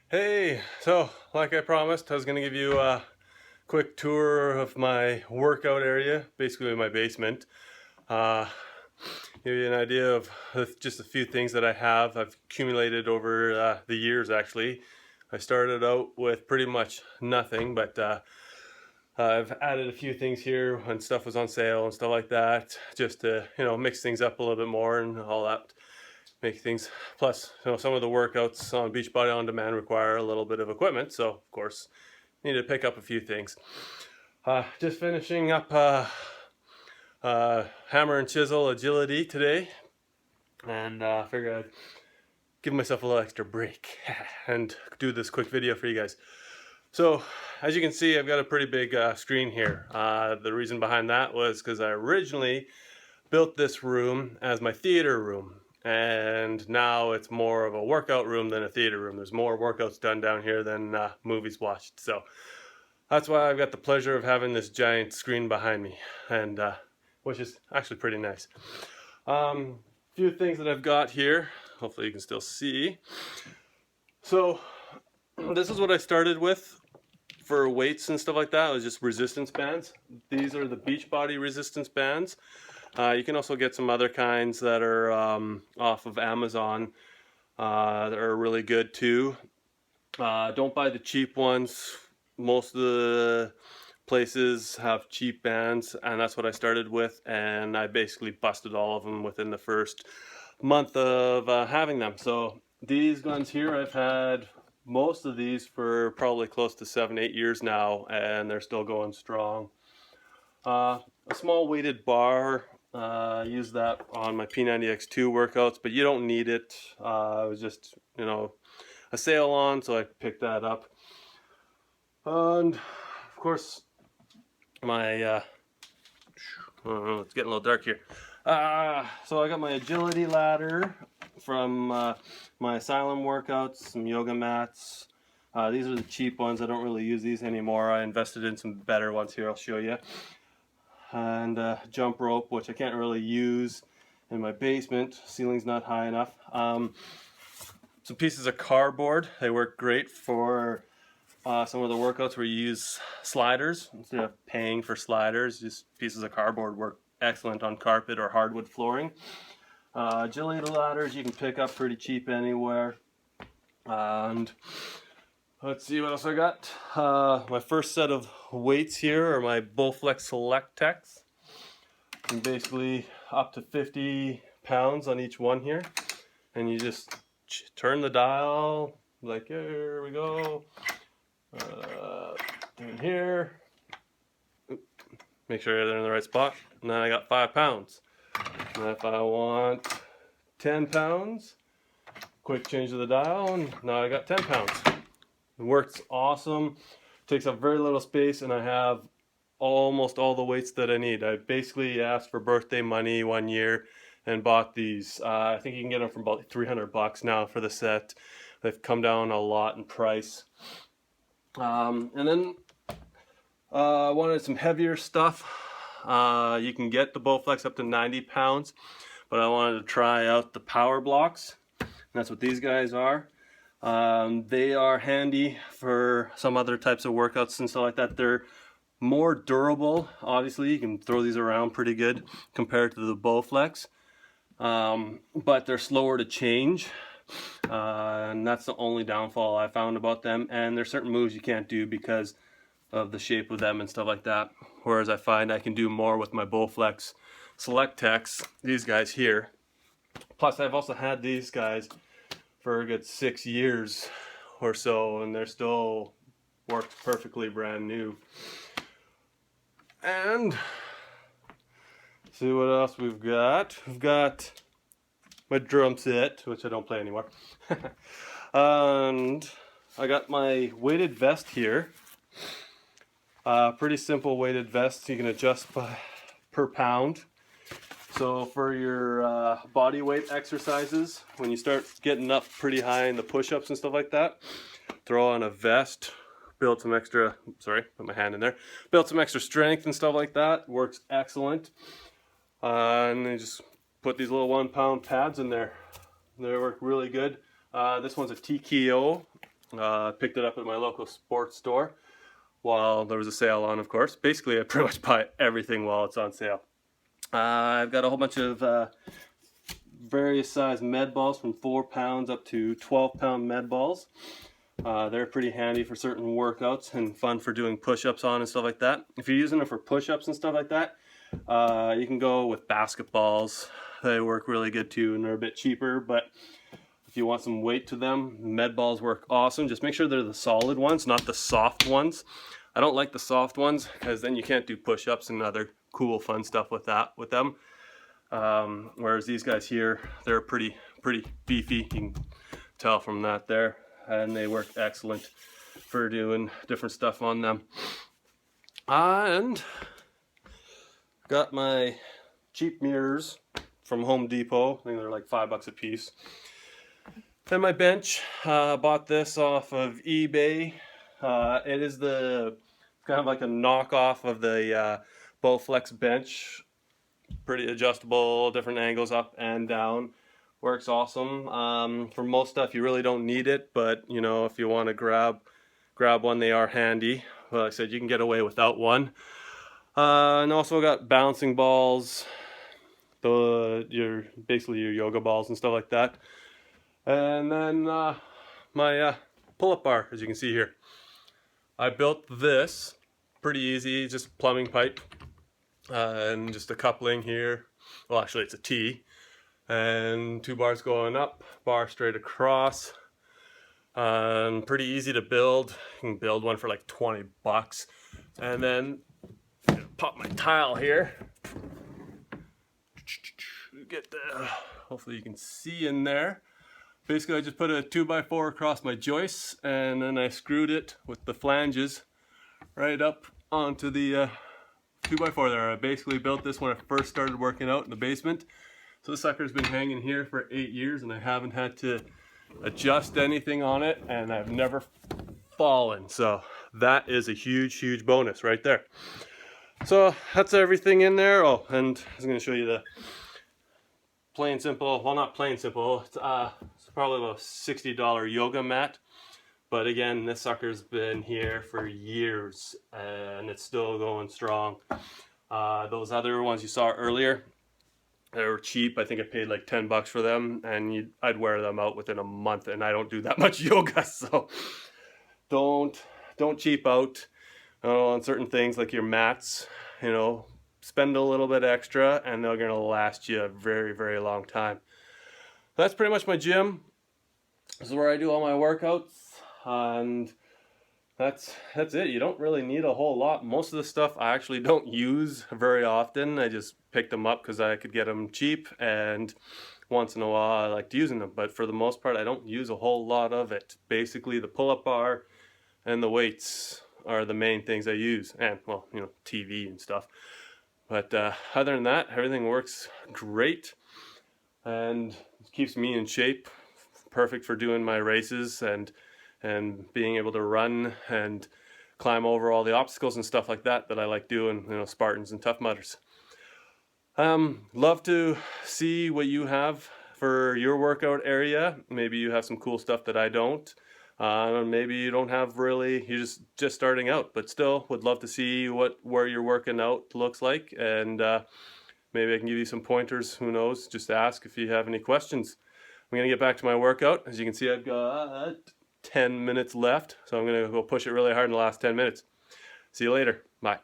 Hey, so like I promised, I was going to give you a quick tour of my workout area, basically my basement. Uh, Give you an idea of just a few things that I've accumulated over the years actually. I started out with pretty much nothing, but I've added a few things here when stuff was on sale and stuff like that, just to mix things up a little bit more and all that, make things. Plus, some of the workouts on Beachbody On Demand require a little bit of equipment, so of course, need to pick up a few things. Just finishing up hammer and chisel agility today, and figured I'd give myself a little extra break and do this quick video for you guys. So, as you can see, I've got a pretty big screen here. The reason behind that was because I originally built this room as my theater room, and now it's more of a workout room than a theater room. There's more workouts done down here than movies watched. So that's why I've got the pleasure of having this giant screen behind me, and which is actually pretty nice. Few things that I've got here. Hopefully you can still see. So this is what I started with for weights and stuff like that. It was just resistance bands. These are the Beachbody resistance bands. You can also get some other kinds that are off of Amazon that are really good too. Don't buy the cheap ones. Most of the places have cheap bands, and that's what I started with, and I basically busted all of them within the first month of having them. So these guns here, I've had most of these for probably close to 7-8 years now, and they're still going strong. A small weighted bar, use that on my P90X2 workouts, but you don't need it. It was just a sale on, so I picked that up. And of course, my it's getting a little dark here. So I got my agility ladder from my Asylum workouts, some yoga mats. These are the cheap ones. I don't really use these anymore. I invested in some better ones here. I'll show you. And jump rope, which I can't really use in my basement. Ceiling's not high enough. Some pieces of cardboard. They work great for some of the workouts where you use sliders instead of paying for sliders. Just pieces of cardboard work excellent on carpet or hardwood flooring. Agility ladders you can pick up pretty cheap anywhere. And let's see what else I got. My first set of weights here are my Bowflex Select Techs. And basically up to 50 pounds on each one here. And you just turn the dial, like here we go. Down here. Make sure they're in the right spot. And then I got 5 pounds. And if I want 10 pounds, quick change of the dial, and now I got 10 pounds. It works awesome. Takes up very little space, and I have almost all the weights that I need. I basically asked for birthday money one year and bought these. I think you can get them for about $300 now for the set. They've come down a lot in price. And then I wanted some heavier stuff. You can get the Bowflex up to 90 pounds, but I wanted to try out the Power Blocks. And that's what these guys are. They are handy for some other types of workouts and stuff like that. They're more durable. Obviously, you can throw these around pretty good compared to the Bowflex, but they're slower to change. And that's the only downfall I found about them. And there's certain moves you can't do because of the shape of them and stuff like that. Whereas I find I can do more with my Bowflex Select Techs, these guys here. Plus, I've also had these guys for a good 6 years or so, and they're still worked perfectly brand new. And see what else we've got. We've got my drum set, which I don't play anymore. And I got my weighted vest here. Pretty simple weighted vest. You can adjust per pound. So for your body weight exercises, when you start getting up pretty high in the push-ups and stuff like that, throw on a vest, build some extra, put my hand in there, build some extra strength and stuff like that. Works excellent. And then just put these little 1 pound pads in there. They work really good. This one's a TKO Picked it up at my local sports store while there was a sale on, of course. Basically, I pretty much buy everything while it's on sale. I've got a whole bunch of various size med balls from 4 pounds up to 12-pound med balls. They're pretty handy for certain workouts and fun for doing push-ups on and stuff like that. If you're using them for push-ups and stuff like that, you can go with basketballs. They work really good too, and they're a bit cheaper, but if you want some weight to them, med balls work awesome. Just make sure they're the solid ones, not the soft ones. I don't like the soft ones because then you can't do push-ups and other cool fun stuff with them. Whereas these guys here, they're pretty beefy. You can tell from that there, and they work excellent for doing different stuff on them. And got my cheap mirrors from Home Depot. I think they're like $5 a piece. And my bench, bought this off of eBay. It is kind of like a knockoff of the Bowflex bench. Pretty adjustable, different angles up and down. Works awesome. For most stuff you really don't need it, but you know, if you want to grab one, they are handy. Like I said, you can get away without one. And also got bouncing balls, basically your yoga balls and stuff like that. And then my pull-up bar, as you can see here. I built this pretty easy, just plumbing pipe and just a coupling here. Well, actually it's a T, and 2 bars going up, bar straight across. Pretty easy to build. You can build one for like $20. And then pop my tile here. Hopefully you can see in there. Basically, I just put a 2x4 across my joists, and then I screwed it with the flanges right up onto the 2x4 there. I basically built this when I first started working out in the basement. So this sucker's been hanging here for 8 years, and I haven't had to adjust anything on it, and I've never fallen. So that is a huge bonus right there. So that's everything in there. Oh, and I was going to show you the plain simple, well, not plain simple, it's probably about $60 yoga mat. But again, this sucker's been here for years and it's still going strong. Those other ones you saw earlier, they were cheap. I think I paid like $10 for them, and I'd wear them out within a month, and I don't do that much yoga, so don't cheap out on certain things like your mats. You know, spend a little bit extra and they're going to last you a very long time. That's pretty much my gym. This is where I do all my workouts, and that's it. You don't really need a whole lot. Most of the stuff I actually don't use very often. I just picked them up because I could get them cheap, and once in a while I liked using them. But for the most part, I don't use a whole lot of it. Basically, the pull-up bar and the weights are the main things I use, and well, you know, TV and stuff. But other than that, everything works great and keeps me in shape. Perfect for doing my races and being able to run and climb over all the obstacles and stuff like that I like doing, you know, Spartans and Tough Mudders. Love to see what you have for your workout area. Maybe you have some cool stuff that I don't. Maybe you don't have really, you're just starting out, but still would love to see where you're working out looks like, and maybe I can give you some pointers. Who knows? Just ask if you have any questions. I'm gonna get back to my workout. As you can see, I've got 10 minutes left, so I'm gonna go push it really hard in the last 10 minutes. See you later. Bye.